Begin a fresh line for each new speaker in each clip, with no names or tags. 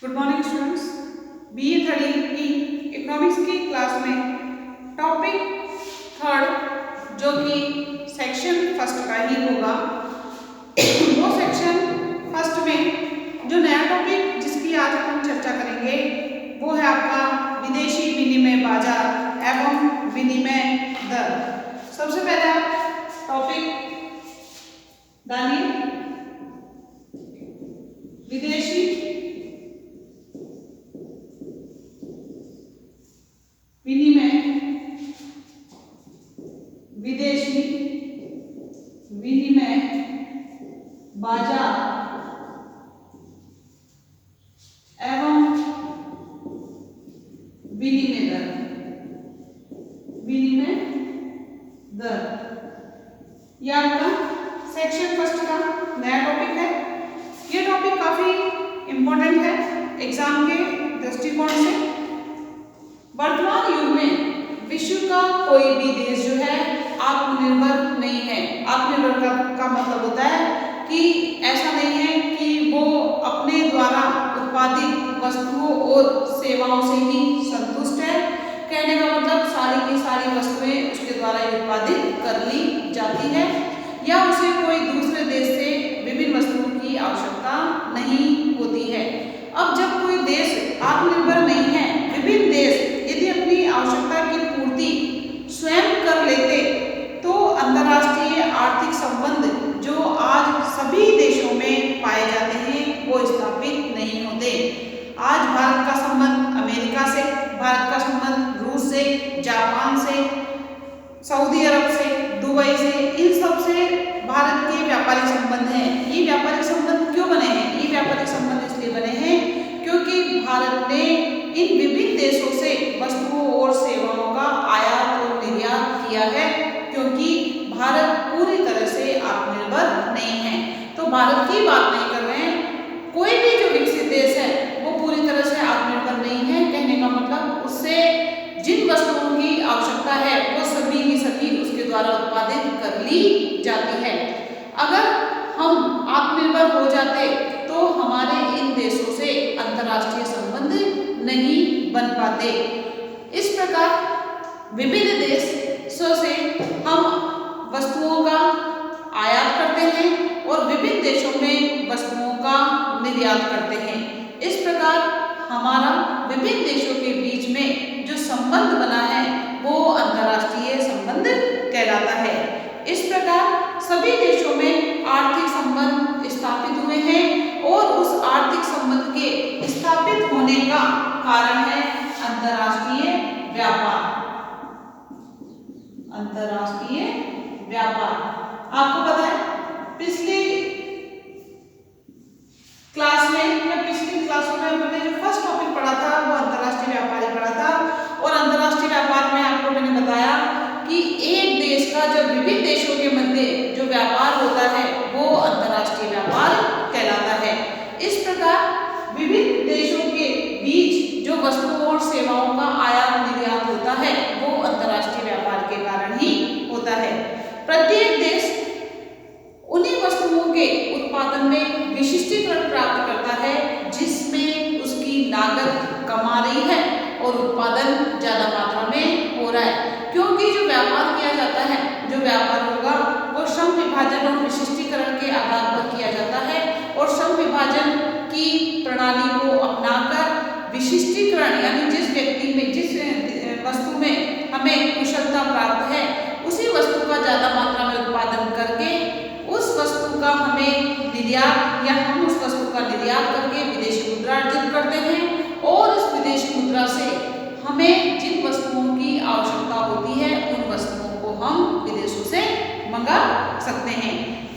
Good morning students. BA third की economics की class में टॉपिक थर्ड जो कि सेक्शन फर्स्ट का ही होगा, वो सेक्शन फर्स्ट में जो नया टॉपिक जिसकी आज हम चर्चा करेंगे वो है आपका विदेशी विनिमय बाजार एवं विनिमय दर। सबसे पहले आप टॉपिक डालिए, विदेशी विनिमय विदेशी विनिमय बाजार एवं विनिमय दर। विनिमय दर यह आपका सेक्शन फर्स्ट का नया टॉपिक है। ये टॉपिक काफी इंपॉर्टेंट है एग्जाम के दृष्टिकोण से। वर्तमान युग में विश्व का कोई भी देश जो है आत्मनिर्भर नहीं है। आत्मनिर्भर का मतलब होता है कि ऐसा नहीं है कि वो अपने द्वारा उत्पादित वस्तुओं और सेवाओं से ही संतुष्ट है। कहने का मतलब सारी की सारी वस्तुएं उसके द्वारा उत्पादित कर ली जाती है या उसे कोई दूसरे देश से विभिन्न वस्तुओं की आवश्यकता नहीं होती है। अब जब कोई देश आत्मनिर्भर नहीं है, विभिन्न देश यदि अपनी आवश्यकता की पूर्ति स्वयं कर लेते तो अंतर्राष्ट्रीय आर्थिक संबंध जो आज सभी देशों में पाए जाते हैं वो स्थापित नहीं होते। आज भारत का संबंध अमेरिका से, भारत का संबंध रूस से, जापान से, सऊदी अरब से, दुबई से, इन सब से भारत के व्यापारिक संबंध हैं। ये व्यापारिक संबंध क्यों बने हैं? ये व्यापारिक संबंध इसलिए बने हैं क्योंकि भारत ने इन विभिन्न देशों से वस्तुओं और सेवाओं का आयात और निर्यात किया है, क्योंकि भारत पूरी तरह से आत्मनिर्भर नहीं है। तो भारत की बात नहीं कर रहे हैं, कोई भी जो विकसित देश है वो पूरी तरह से आत्मनिर्भर नहीं है। कहने का मतलब उससे जिन वस्तुओं की आवश्यकता है वो सभी की सभी उसके द्वारा उत्पादित कर ली जाती है। अगर हम आत्मनिर्भर हो जाते तो हमारे इन देशों से अंतर्राष्ट्रीय संबंध नहीं बन पाते। इस प्रकार विभिन्न देशों से हम वस्तुओं का आयात करते हैं और विभिन्न देशों में वस्तुओं का निर्यात करते हैं। इस प्रकार हमारा विभिन्न देशों के बीच में जो संबंध बना है वो अंतर्राष्ट्रीय संबंध कहलाता है। इस प्रकार सभी देशों में आर्थिक संबंध स्थापित हुए हैं और उस आर्थिक संबंध के स्थापित होने का कारण है अंतर्राष्ट्रीय व्यापार। अंतर्राष्ट्रीय व्यापार आपको पता है पिछली क्लास में या पिछली क्लासों में हमने जो फर्स्ट टॉपिक पढ़ा था वो अंतर्राष्ट्रीय व्यापार ही पढ़ा था। और अंतर्राष्ट्रीय व्यापार में आपको मैंने बताया कि एक देश का जब विभिन्न देशों के मध्य जो व्यापार होता है वो अंतर्राष्ट्रीय व्यापार कहलाता है। इस प्रकार विभिन्न देशों के बीच जो वस्तुओं और सेवाओं का आयात निर्यात होता है वो अंतर्राष्ट्रीय व्यापार के कारण ही होता है। प्रत्येक देश उन्हीं वस्तुओं के उत्पादन में विशिष्टीकरण प्राप्त करता है जिसमें उसकी लागत कम आ रही है और उत्पादन ज्यादा मात्रा में हो रहा है। क्योंकि जो व्यापार किया जाता है, जो व्यापार होगा वो श्रम विभाजन और विशिष्टीकरण के आधार पर किया जाता है और श्रम विभाजन की प्रणाली को अपनाकर विशिष्टीकरण यानी जिस व्यक्ति में जिस वस्तु में हमें कुशलता प्राप्त है उसी वस्तु का ज्यादा मात्रा में उत्पादन करके उस वस्तु का हमें निर्यात या हम उस वस्तु का निर्यात करके विदेशी मुद्रा अर्जित करते हैं और इस विदेशी मुद्रा से हमें जिन वस्तुओं की आवश्यकता होती है उन वस्तुओं को हम विदेशों से मंगा सकते हैं।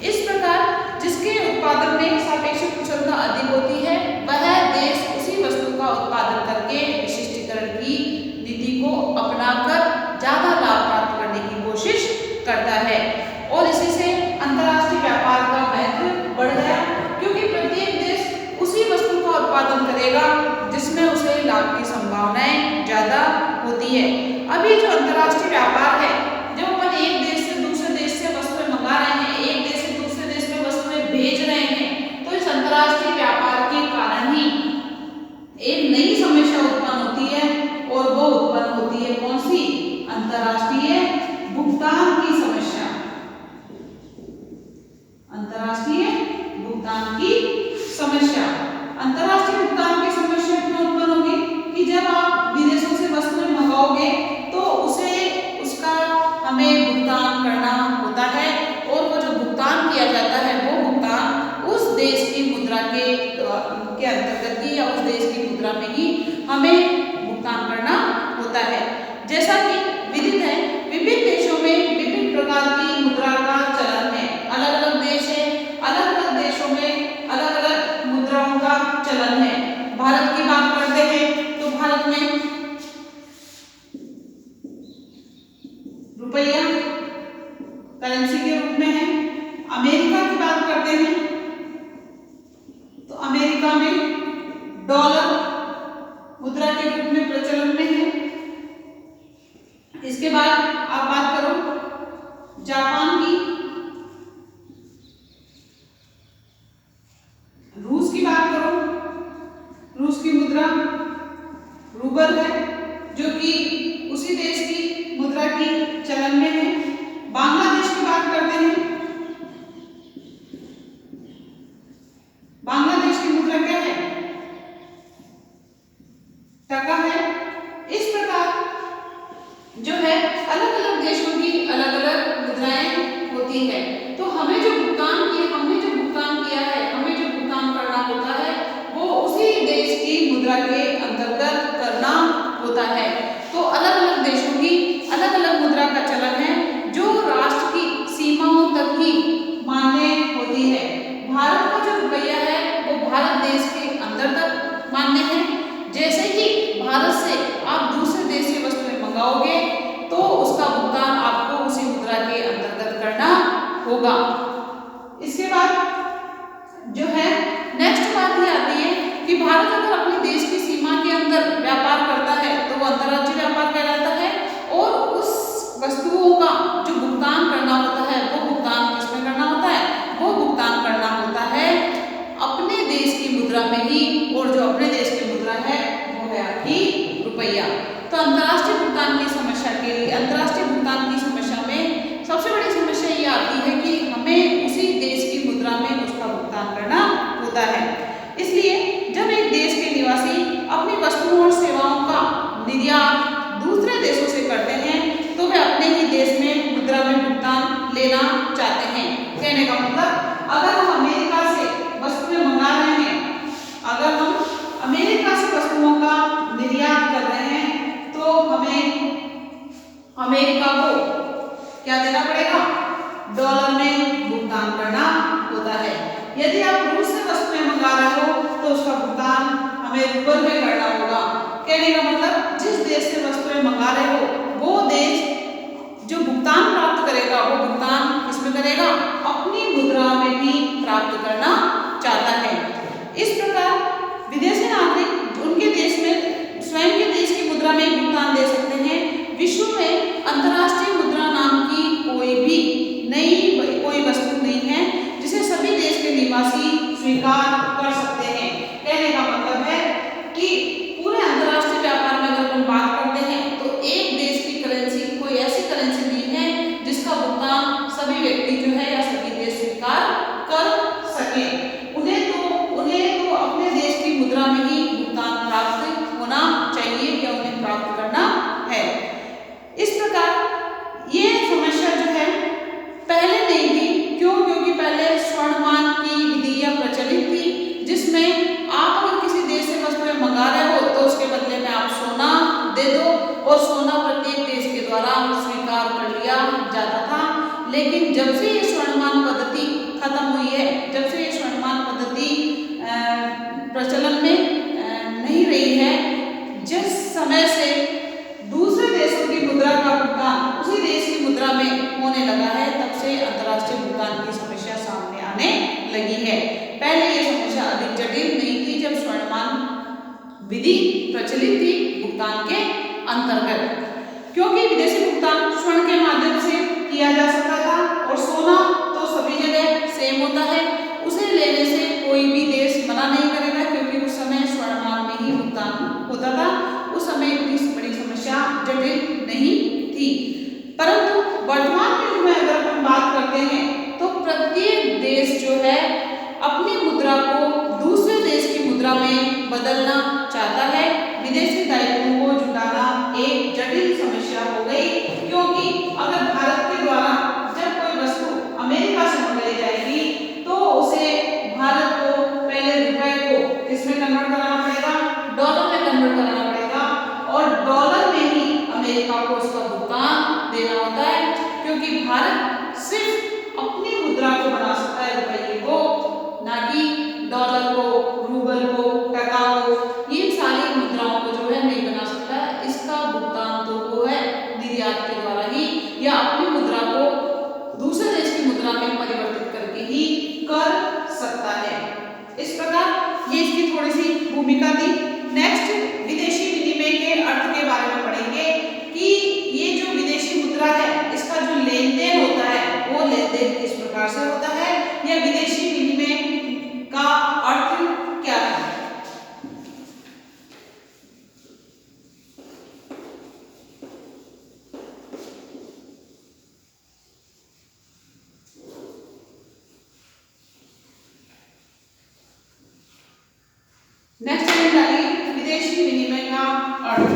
इस प्रकार जिसके उत्पादन में सापेक्षिक कुशलता अधिक होती है वह देश उसी वस्तु का उत्पादन करके विशिष्टीकरण की नीति को अपनाकर ज्यादा लाभ प्राप्त करने की कोशिश करता है और इसी से अंतर्राष्ट्रीय व्यापार का महत्व बढ़ गया, क्योंकि प्रत्येक देश उसी वस्तु का उत्पादन करेगा जिसमें उसे लाभ की संभावनाएं ज्यादा होती है। अभी जो अंतर्राष्ट्रीय व्यापार है, जब अपन एक देश से दूसरे देश से वस्तुएं मंगा रहे हैं, एक देश से दूसरे देश में वस्तुएं भेज रहे हैं, तो इस अंतर्राष्ट्रीय व्यापार के कारण ही अंतर्राष्ट्रीय भुगतान की समस्या। अंतर्राष्ट्रीय भुगतान की समस्या क्यों उत्पन्न होगी कि जब आप विदेशों से वस्तुएं मंगाओगे तो उसे उसका हमें भुगतान करना होता है और वो जो भुगतान किया जाता है वो भुगतान उस देश की मुद्रा के अंतर्गत ही या उस देश की मुद्रा में ही हमें भुगतान करना होता है। जैसा कि विदित है विभिन्न देशों में विभिन्न प्रकार की मुद्रा का चलन है। अलग अलग देश है, अलग अलग देशों में अलग अलग मुद्राओं का चलन है। भारत की बात करते हैं तो भारत में रुपया करेंसी के रूप में है। अमेरिका की बात करते हैं तो अमेरिका में डॉलर मुद्रा के रूप में प्रचलन में है। इसके बाद आप बात करो जापान की, रूस की बात करो, रूस की मुद्रा रूबल है जो कि उसी देश की मुद्रा की चलन में है। बांग्लादेश की बात करते हैं, बांग्लादेश की मुद्रा क्या है? टका है। इस प्रकार जो है अलग अलग देशों की अलग अलग मुद्राएं होती है। तो हमें जो भुगतान किया है, हमें जो भुगतान करना होता है वो उसी देश की मुद्रा के अंतर्गत करना होता है। तो अलग अलग देशों की अलग अलग मुद्रा का चलन है जो राष्ट्र की सीमाओं तक ही मान्य होती है। भारत का जो रुपया है वो भारत देश के अंदर तक मान्य है। जैसे कि भारत से आप दूसरे देश से वस्तुएं मंगाओगे तो उसका भुगतान आपको उसी मुद्रा के अंतर्गत करना होगा। इसके बाद जो है नेक्स्ट बात ये आती है कि भारत अगर अपने देश की सीमा के अंदर व्यापार करता है तो वो अंतर्राष्ट्रीय व्यापार कहलाता है और उस वस्तुओं का जो भुगतान करना होता है वो भुगतान किसमें करना होता है? वो भुगतान करना होता है अपने देश की मुद्रा में ही, और जो अपने देश की मुद्रा है वो है आपकी रुपया। तो अंतर्राष्ट्रीय भुगतान की समस्या के लिए, अंतर्राष्ट्रीय भुगतान की समस्या में सबसे बड़ी समस्या ये आती है कि हमें उसी देश की मुद्रा में उसका भुगतान करना होता है। इसलिए जब एक देश के निवासी अपनी वस्तुओं और सेवाओं का निर्यात दूसरे देशों से करते हैं तो वे अपने ही देश में मुद्रा में भुगतान लेना चाहते हैं। कहने का मतलब अगर हम अमेरिका से वस्तुएं मंगा रहे हैं, अगर हम अमेरिका से वस्तुओं का निर्यात कर रहे हैं तो हमें अमेरिका को क्या देना पड़ेगा? डॉलर में भुगतान करना होता है। यदि आप रूस से वस्तुएं मंगा रहे हो तो उसका भुगतान हमें रूबल में करना होगा। कहने का मतलब जिस देश से वस्तुएं मंगा रहे हो वो देश जो भुगतान प्राप्त करेगा वो भुगतान किसमें करेगा? अपनी मुद्रा में ही प्राप्त करना चाहता है। इस प्रकार विदेशी नागरिक उनके देश में स्वयं के देश की मुद्रा में भुगतान दे सकते हैं। विश्व में अंतर्राष्ट्रीय मुद्रा नाम की कोई वस्तु नहीं है जिसे सभी देश के निवासी स्वीकार कर सकते हैं। कहने का मतलब है कि पूरे अंतर्राष्ट्रीय व्यापार में अगर हम बात करते हैं तो एक देश की करेंसी कोई ऐसी करेंसी नहीं है जिसका भुगतान सभी व्यक्ति जो है या सभी देश स्वीकार कर सके। उन्हें तो अपने देश की मुद्रा में ही भुगतान प्राप्त होना चाहिए या उन्हें प्राप्त करना है। इस प्रकार ये समस्या जो है पहले नहीं थी। क्यों? क्योंकि पहले स्वर्णमान की विधियां प्रचलित थी जिसमें आप अगर किसी देश से वस्तुएं मंगा रहे हो तो उसके बदले में आप सोना दे दो और सोना प्रत्येक देश के द्वारा स्वीकार कर लिया जाता था। लेकिन जब से ये स्वर्णमान पद्धति खत्म हुई है, जब से ये स्वर्णमान पद्धति प्रचलन में नहीं रही है, जिस समय से दूसरे देशों की मुद्रा का भुगतान उसी देश की मुद्रा में होने लगा है तब से अंतर्राष्ट्रीय भुगतान की समस्या सामने आने लगी है। पहले ये समस्या अधिक जटिल नहीं थी जब स्वर्णमान विधि प्रचलित थी भुगतान के अंतर्गत, क्योंकि विदेशी भुगतान स्वर्ण के माध्यम से किया जा सकता था और सोना तो सभी जगह सेम होता है, उसे लेने से कोई भी देश मना नहीं करेगा क्योंकि उस समय स्वर्णमान में ही भुगतान होता था। उस समय इतनी बड़ी समस्या जटिल नहीं थी। परंतु वर्तमान युग में अगर हम बात करते हैं तो प्रत्येक देश मुद्रा को दूसरे देश की मुद्रा में बदलना चाहता है, विदेशी दायित्वों को जुटाना एक जटिल समस्या हो गई, क्योंकि अगर भारत के द्वारा जब कोई वस्तु अमेरिका से मंगाई जाएगी तो उसे भारत को पहले रुपए को किसमें कन्वर्ट कराना पड़ेगा, डॉलर में कन्वर्ट कराना पड़ेगा, और डॉलर में ही अमेरिका को उसका भुगतान देना होता है, क्योंकि भारत सिर्फ अपनी मुद्रा को बना सकता है, रुपये को, ना कि डॉलर को, रूबल को, टका को, ये सारी मुद्राओं को जो है नहीं बना सकता है। इसका भुगतान तो वो है निर्यात के द्वारा ही या अपनी मुद्रा को दूसरे देश की मुद्रा में परिवर्तित करके ही कर सकता है। इस प्रकार ये इसकी थोड़ी सी भूमिका थी। नेक्स्ट विदेशी विनिमय के अर्थ के बारे में पढ़ेंगे कि ये जो विदेशी मुद्रा है इसका जो लेन देन होता है वो लेन देन किस प्रकार से होता है, या विदेशी विनिमय का अर्थ क्या है। नेक्स्ट विदेशी विनिमय का अर्थ।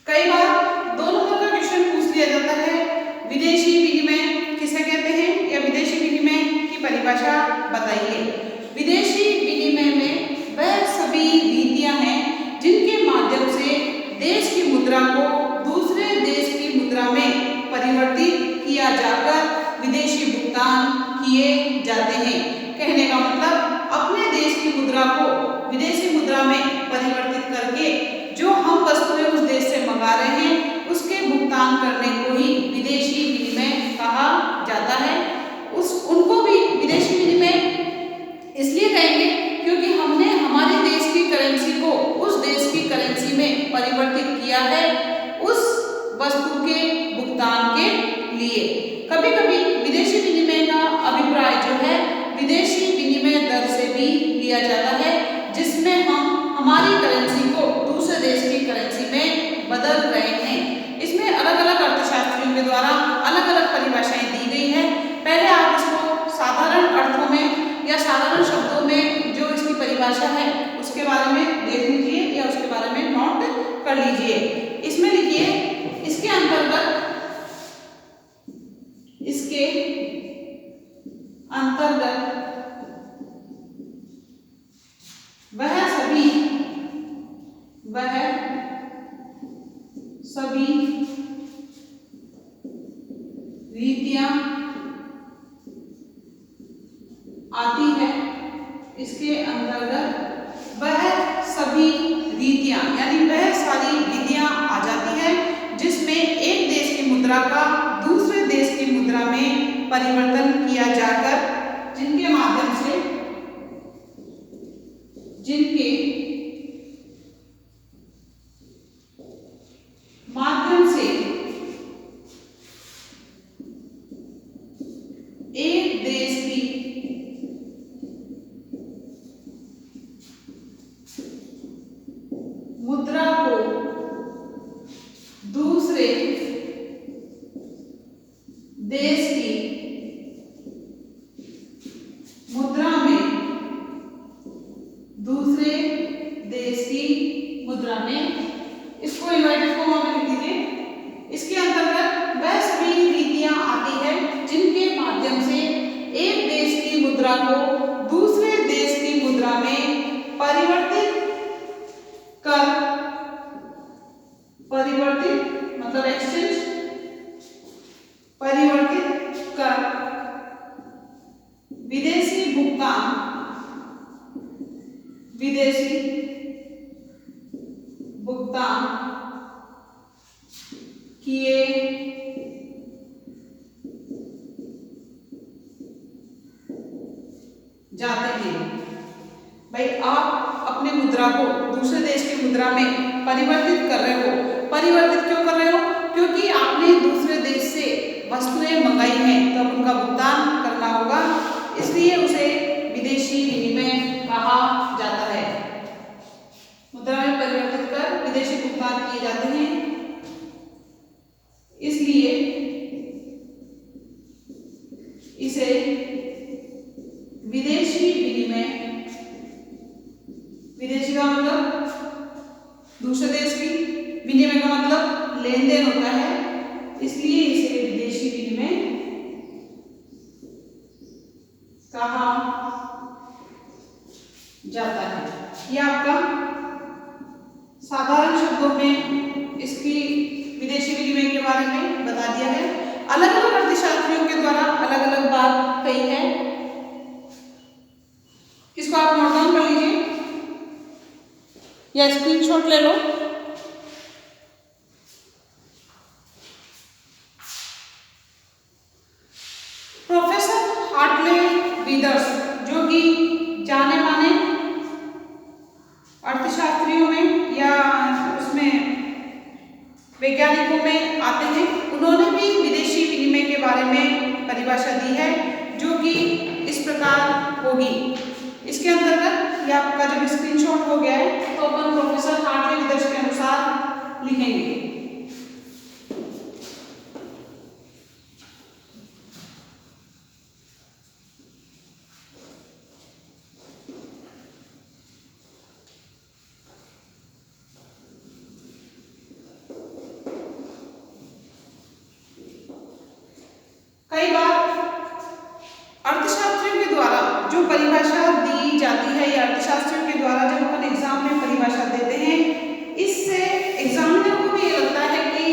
कई बार दो नंबर का क्वेश्चन पूछ लिया जाता है, विदेशी विनिमय किसे कहते हैं या विदेशी विनिमय की परिभाषा बताइए। विदेशी विनिमय में वह सभी रीतियां हैं जिनके माध्यम से देश की मुद्रा को दूसरे देश की मुद्रा में परिवर्तित किया जाकर विदेशी भुगतान किए जाते हैं। कहने का मतलब अपने देश की मुद्रा को विदेशी मुद्रा में परिवर्तित करके जो हम वस्तुएं उस देश से मंगा रहे हैं उसके भुगतान करने को ही विदेशी विनिमय कहा जाता है। उनको भी विदेशी विनिमय इसलिए कहेंगे क्योंकि हमने हमारे देश की करेंसी को उस देश की करेंसी में परिवर्तित किया है उस वस्तु के भुगतान के लिए। कभी कभी विदेशी विनिमय का अभिप्राय जो है विदेशी विनिमय दर से भी लिया जाता है, जिसमें हम हमारी करेंसी को दूसरे देश की करेंसी में बदल रहे हैं। इसमें अलग अलग अर्थशास्त्रियों के द्वारा अलग अलग परिभाषाएं दी गई है। पहले आप इसको साधारण अर्थों में या साधारण शब्दों में जो इसकी परिभाषा है उसके बारे में देख लीजिए या उसके बारे में नोट कर लीजिए। इसमें लिखिए इसके अंतर्गत वह सभी रीतियां आती है। इसके अंतर्गत वह सभी रीतियां यानी वह सारी विधियां आ जाती है जिसमें एक देश की मुद्रा का दूसरे देश की मुद्रा में परिवर्तन किया जाकर जिनके माध्यम से एक देश की मुद्रा को दूसरे देश की मुद्रा में दूसरे देश की मुद्रा में इसको इन्वर्टेड कॉमा में लिख दीजिए। इसके अंतर्गत वह सभी रीतियां आती है जिनके माध्यम से एक देश की मुद्रा को दूसरे देश की मुद्रा में परिवर्तित मतलब एक्सचेंज परिवर्तित कर विदेशी भुगतान किए जाते हैं। भाई आप अपने मुद्रा को दूसरे देश की मुद्रा में परिवर्तित कर रहे हो। परिवर्तित क्यों कर रहे हो? क्योंकि आपने दूसरे देश से वस्तुएं मंगाई हैं तो अब उनका भुगतान करना होगा, इसलिए उसे विदेशी विनिमय कहा जाता है। यह आपका साधारण शब्दों में इसकी विदेशी विनिमय के बारे में बता दिया है। अलग अलग अर्थशास्त्रियों के द्वारा अलग अलग बात कही है। इसको आप नोट डाउन कर लीजिए या स्क्रीनशॉट ले लो। प्रोफेसर हार्टले विदर्स, जो कि जाने माने अर्थशास्त्रियों में या उसमें वैज्ञानिकों में आते हैं, उन्होंने भी विदेशी विनिमय के बारे में परिभाषा दी है, जो कि इस प्रकार होगी। इसके अंतर्गत ये आपका जब स्क्रीनशॉट हो गया है तो अपन प्रोफेसर हार्टले विदर्स के अनुसार लिखेंगे। कई बार अर्थशास्त्रियों के द्वारा जो परिभाषा दी जाती है या अर्थशास्त्रियों के द्वारा जब अपन एग्जाम में परिभाषा देते हैं, इससे एग्जामिनर को भी ये लगता है कि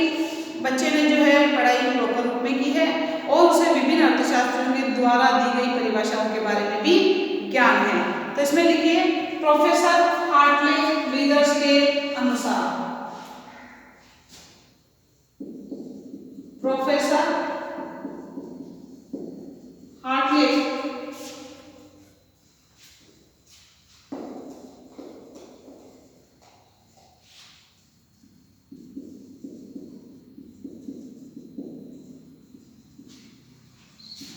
बच्चे ने जो है पढ़ाई प्रॉपर रूप में की है और उसे विभिन्न अर्थशास्त्रियों के द्वारा दी गई परिभाषाओं के बारे में भी ज्ञान है। तो इसमें लिखिए प्रोफेसर हार्टले विदर्स के अनुसार। प्रोफेसर हार्टले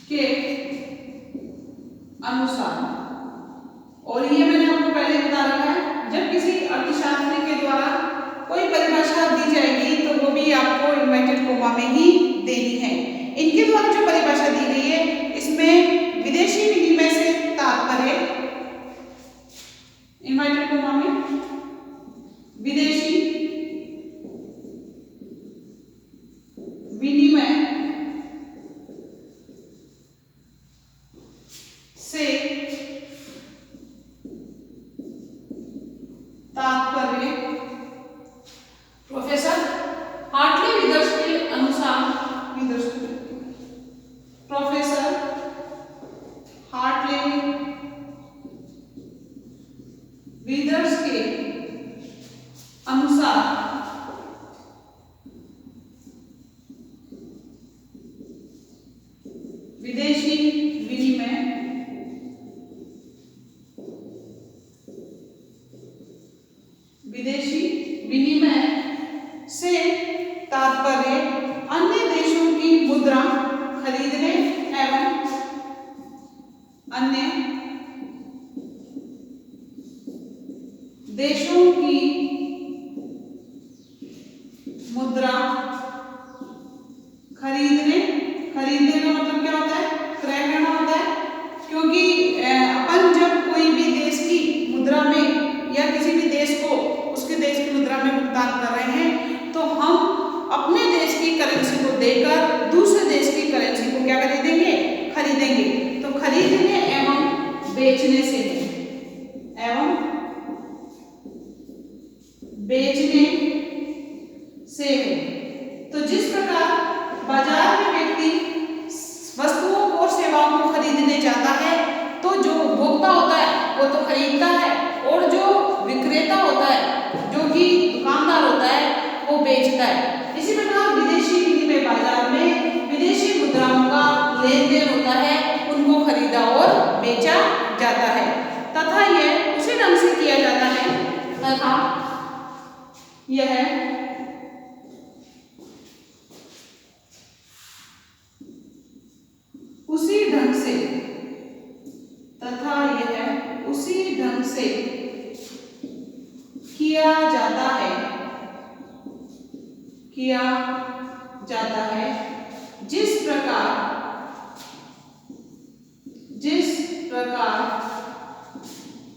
के अनुसार, और ये मैंने आपको पहले बता रखा है, जब किसी अर्थशास्त्री के द्वारा कोई परिभाषा दी जाएगी तो वो भी आपको इन्वर्टेड कोमा में ही देनी है। इनके द्वारा जो परिभाषा दी गई है इसमें विदेशी विनिमय से तात्पर्य, इन्वर्टेड कोमा में विदेशी विनिमय से तात्पर्य प्रोफेसर हार्टले विदर्स के अनुसार, प्रोफेसर हार्टले विदर्स के अनुसार विदेशी विनिमय से तात्पर्य अन्य देशों की मुद्रा खरीदने एवं अन्य देशों की मुद्रा खरीदने का मतलब क्या होता है? क्रय करना होता है। क्योंकि अपन जब कोई भी देश की मुद्रा में या किसी भी देश को उसके देश की मुद्रा में भुगतान कर रहे हैं तो हम अपने देश की करेंसी को देकर दूसरे देश की करेंसी को क्या खरीदेंगे? खरीदेंगे। तो खरीदने एवं बेचने से है। तो जिस प्रकार बाजार में व्यक्ति वस्तुओं और सेवाओं को खरीदने जाता है तो जो उपभोक्ता होता है वो तो खरीदता है और जो विक्रेता होता है, जो कि दुकानदार होता है, वो बेचता है। इसी प्रकार विदेशी विनिमय बाजार में विदेशी मुद्राओं का लेन देन होता है, उनको खरीदा और बेचा जाता है तथा यह उसी ढंग से किया जाता है तथा यह उसी ढंग से किया जाता है जिस प्रकार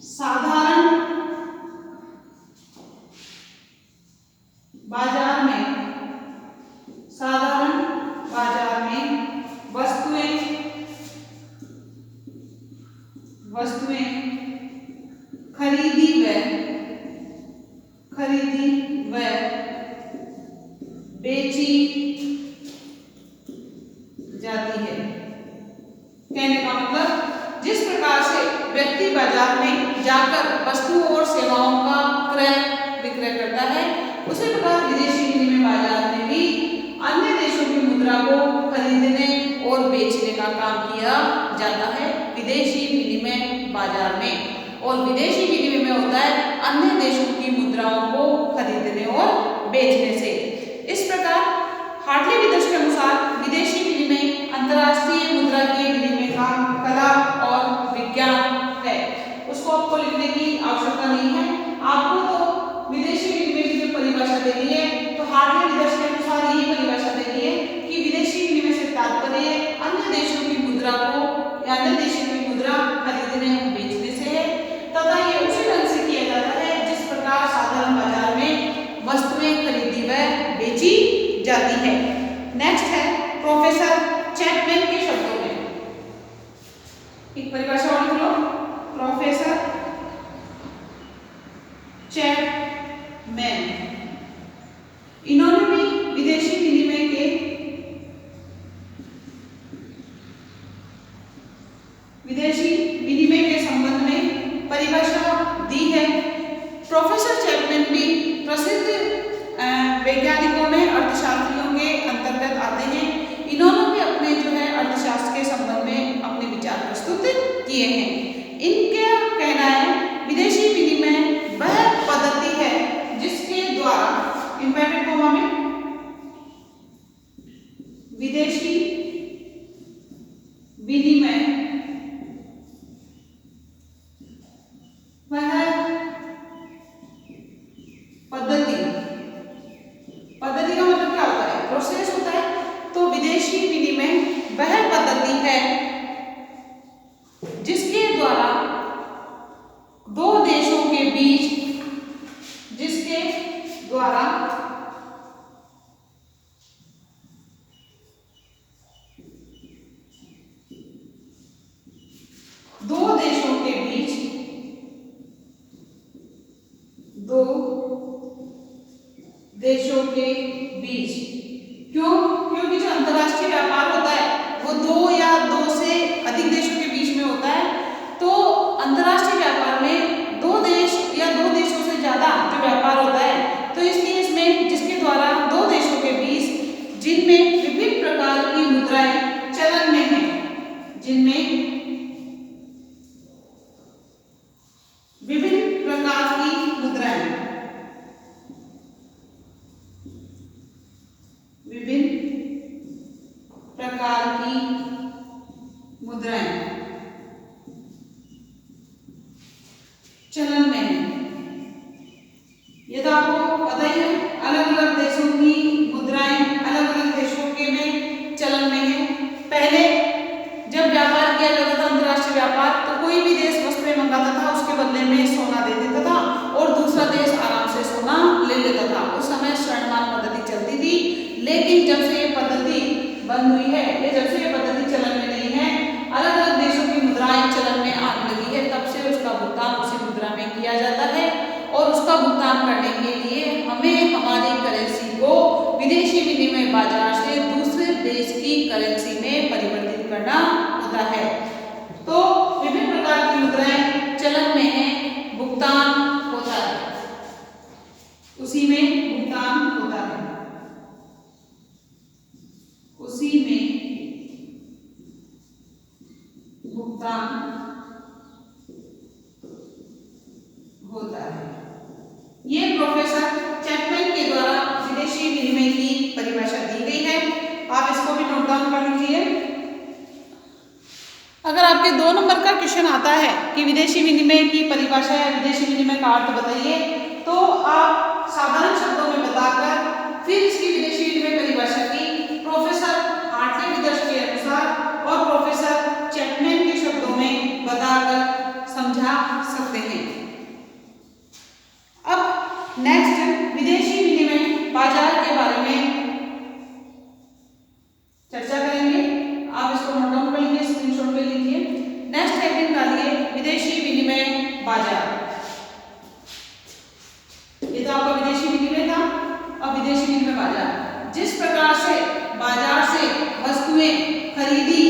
साधारण बाजार में वस्तुएं वस्तुएं खरीदी व बेची जाती है। कहने का मतलब जिस प्रकार से व्यक्ति बाजार में जाकर वस्तुओं और सेवाओं का क्रय विक्रय करता है, उसी प्रकार विदेशी विनिमय बाजार में भी अन्य देशों की मुद्रा को खरीदने और बेचने का काम किया जाता है विदेशी विनिमय बाजार में। और विदेशी विनिमय में होता है अन्य देशों की मुद्राओं को खरीदने और बेचने से। इस प्रकार हार्टली विदर्श के अनुसार विदेशी विनिमय अंतर्राष्ट्रीय मुद्रा के विनिमय का कला और विज्ञान है। उसको आपको लिखने की आवश्यकता नहीं है। आपको तो विदेशी विनिमय की जो परिभाषा देनी है, तो हार्टली विदर्श के अनुसार यही परिभाषा देनी है कि विदेशी विनिमय से तात्पर्य अन्य देशों की मुद्रा को या अन्य देशों की मुद्रा खरीदने और बेचने से है, तथा ये उसी ढंग से किया जाता है जिस प्रकार साधारण बाजार में वस्तुएं खरीदी व बेची जाती है। नेक्स्ट है प्रोफेसर चैपमैन के शब्दों में एक परिभाषा और लिख लो। प्रोफेसर चैपमैन, इन्होंने भी विदेशी विनिमय के संबंध में परिभाषा दी है। प्रोफेसर चैपमैन भी प्रसिद्ध वैज्ञानिकों में अर्थशास्त्रियों के अंतर्गत आते हैं। इन्होंने भी अपने जो है अर्थशास्त्र के संबंध में अपने विचार प्रस्तुत किए हैं। इनका कहना है विदेशी विनिमय वह पद्धति है जिसके द्वारा इन्वर्टेड कॉमा में विदेशी विनिमय वह पद्धति का मतलब क्या होता है? प्रोसेस होता है। तो विदेशी विनिमय वह पद्धति है जिसके द्वारा दो देशों के बीच क्योंकि जो अंतर्राष्ट्रीय व्यापार होता है वो दो या दो से अधिक देशों के बीच में होता है। तो अंतर्राष्ट्रीय व्यापार में दो देश या दो देशों से ज्यादा जो व्यापार होता है, तो इस केस में जिसके द्वारा दो देशों के बीच जिनमें विभिन्न प्रकार की मुद्राएं चलन में हैं, विभिन्न प्रकार की मुद्राएं चलन में है। ये तो आपको पता ही है, अलग अलग देशों की मुद्राएं अलग अलग देशों के में चलन में है। पहले जब व्यापार किया जाता था अंतर्राष्ट्रीय व्यापार, तो कोई भी देश वस्तुएं मंगाता था, उसके बदले में सोना दे देता था और दूसरा देश आराम से सोना ले लेता था। उस समय स्वर्णमान पद्धति चलती थी। लेकिन जब से ये पद्धति बंद हुई है, जब से ये पद्धति चलन में नहीं है, अलग अलग देशों की मुद्राएं चलन में आने लगी है, तब से उसका भुगतान उसी मुद्रा में किया जाता है। और उसका भुगतान करने के लिए हमें हमारी करेंसी को विदेशी विनिमय बाजार से दूसरे देश की करेंसी में परिवर्तित करना होता है। तो विभिन्न प्रकार की मुद्राएं चलन में है, भुगतान होता है, उसी में भुगतान होता है, उसी में भुगतान होता है। ये प्रोफेसर चैपमैन के द्वारा विदेशी विनिमय की परिभाषा दी गई है। आप इसको भी नोट डाउन कर लीजिए। अगर आपके 2 नंबर का क्वेश्चन आता है कि विदेशी विनिमय की परिभाषा या विदेशी विनिमय का अर्थ बताइए, तो आप साधारण शब्दों में बताकर फिर इसकी विदेशी विनिमय परिभाषा की प्रोफेसर हार्टली विदर्श के अनुसार और प्रोफेसर चैपमैन के शब्दों में बताकर समझा सकते हैं। अब नेक्स्ट विदेशी विनिमय बाजार के बारे में चर्चा करेंगे। आप इसको नोट डाउन कर लीजिए, स्क्रीनशॉट ले लीजिए। नेक्स्ट हेडिंग डालिए बाजार। ये तो आपका विदेशी विनिमय था। अब विदेशी विनिमय बाजार, जिस प्रकार से बाजार से वस्तुएं खरीदी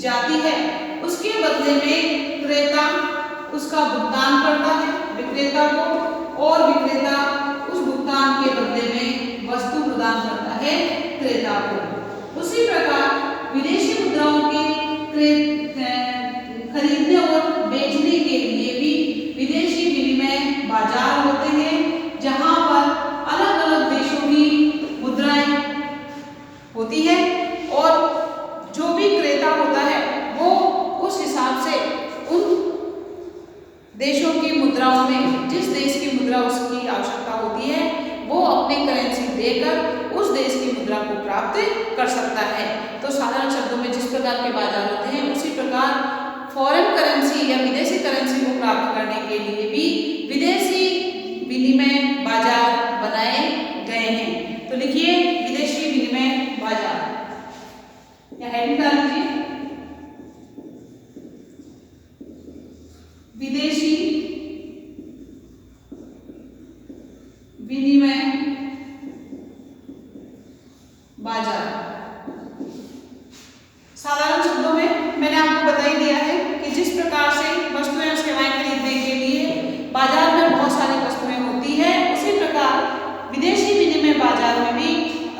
जाती है उसके बदले में क्रेता उसका भुगतान करता है विक्रेता को, और विक्रेता उस भुगतान के बदले में वस्तु प्रदान करता है क्रेता को। उसी प्रकार विदेशी मुद्राओं के खरीदने और बेचने के लिए भी विदेशी विनिमय बाजार होते हैं, जहां पर अलग अलग देशों की मुद्राएं होती है और जो भी क्रेता होता है वो उस हिसाब से उन देशों की मुद्राओं में, जिस देश की मुद्रा उसकी आवश्यकता होती है, वो अपनी करेंसी देकर उस देश की मुद्रा को प्राप्त कर सकता है। तो साधारण शब्दों में जिस प्रकार के बाजार होते हैं उसी प्रकार फॉरेन करेंसी या विदेशी करेंसी को प्राप्त करने के लिए भी विदेशी विनिमय बाजार बनाए गए हैं। तो लिखिए विदेशी विनिमय बाजार या हेडिंग डाल लीजिए विदेशी विनिमय बाजार। साधारण शब्दों में मैंने आपको बता ही दिया है कि जिस प्रकार से वस्तुएं और सेवाएं खरीदने के लिए बाजार में बहुत सारी वस्तुएं होती है, उसी प्रकार विदेशी विनिमय बाजार में भी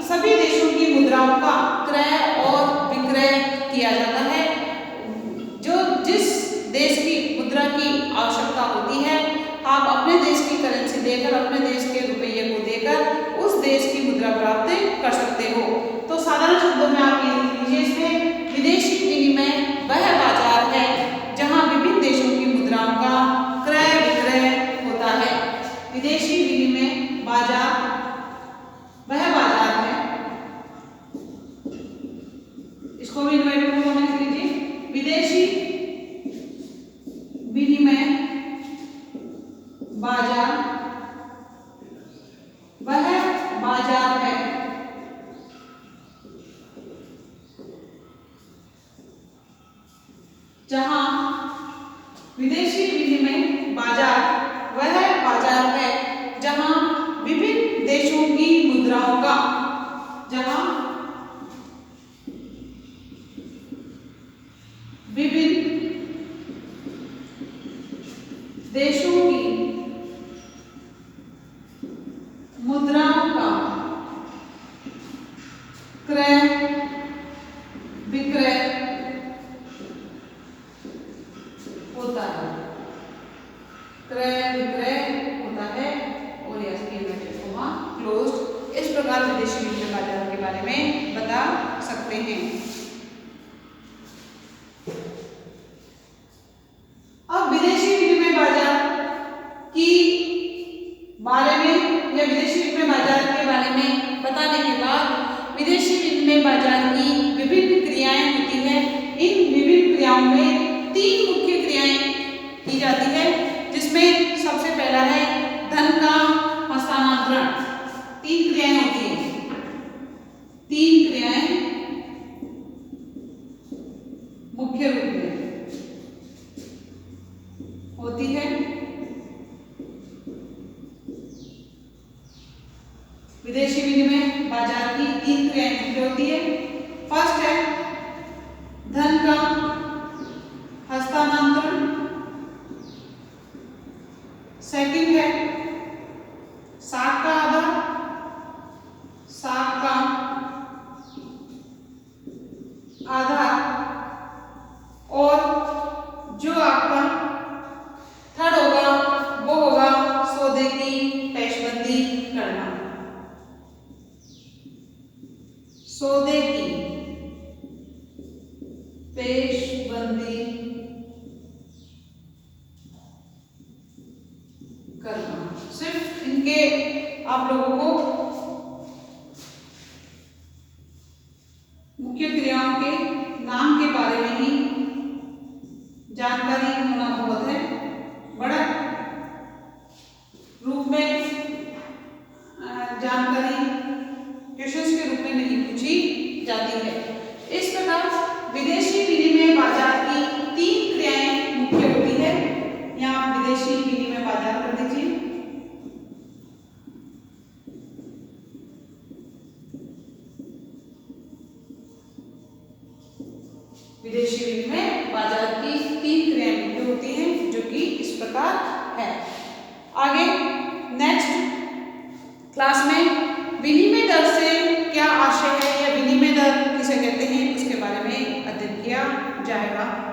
सभी देशों की मुद्राओं का क्रय और विक्रय किया जाता है। जो जिस देश की मुद्रा की आवश्यकता होती है, आप अपने देश की करेंसी देकर, अपने देश के रुपये को देकर उस देश की मुद्रा प्राप्त कर सकते हो। तो साधारण शब्दों में आप ये लिख लीजिए इसमें विदेशी विनिमय वह बाजार है जहां विभिन्न देशों की मुद्राओं का क्रय विक्रय होता है। विदेशी विनिमय बाजार वह बाजार है, इसको भी इन्वर्टेड कॉमा में लिख लीजिए, विदेशी विनिमय बाजार वह बाजार है जहां विदेशी विनिमय बाजार वह बाजार है जहां विभिन्न देशों की मुद्राओं का, जहां विभिन्न देशों की मुद्राओं का क्रय विक्रय होता है, क्रय विक्रय होता है और इसकी इन्वर्टेड कॉमा क्लोज्ड। इस प्रकार विदेशी विनिमय बाजारों के बारे में बता सकते हैं। अब विदेशी विनिमय बाजार की बारे में या विदेशी विनिमय बाजार के बारे में बताने के बाद विदेशी विनिमय बाजार की विभिन्न क्रियाएं होती है। इन विभिन्न क्रियाओं में 3 मुख्य क्रियाएं की जाती है, जिसमें सबसे पहला है धन का हस्तांतरण। 3 क्रियाएं होती हैं, 3 क्रियाएं मुख्य रूप में होती है। विदेशी विनिमय बाजार की 3 क्रियाएं मुख्य होती है। फर्स्ट है धन का हस्तांतरण, सेकंड है साख का आधार, साख का आधार, और जो आपका थर्ड होगा वो होगा सौदे की पेशबंदी करना। सौदे की पेशबंदी करना। सिर्फ इनके आप लोगों को मुख्य क्रियाओं के नाम के बारे में ही जानकारी होना बहुत है। बड़ा रूप में जानकारी क्वेश्चंस के रूप में नहीं पूछी जाती है। इस प्रकार विदेशी विनिमय बाजार की 3 क्रियाएं मुख्य होती है। यहाँ विदेशी विनिमय बाजार कर दीजिए। विदेशी विनिमय बाजार की 3 क्रियाएं होती हैं जो कि इस प्रकार है। आगे नेक्स्ट क्लास में विनिमय दर से क्या आशय है या विनिमय दर किसे कहते हैं उसके बारे में अध्ययन किया जाएगा।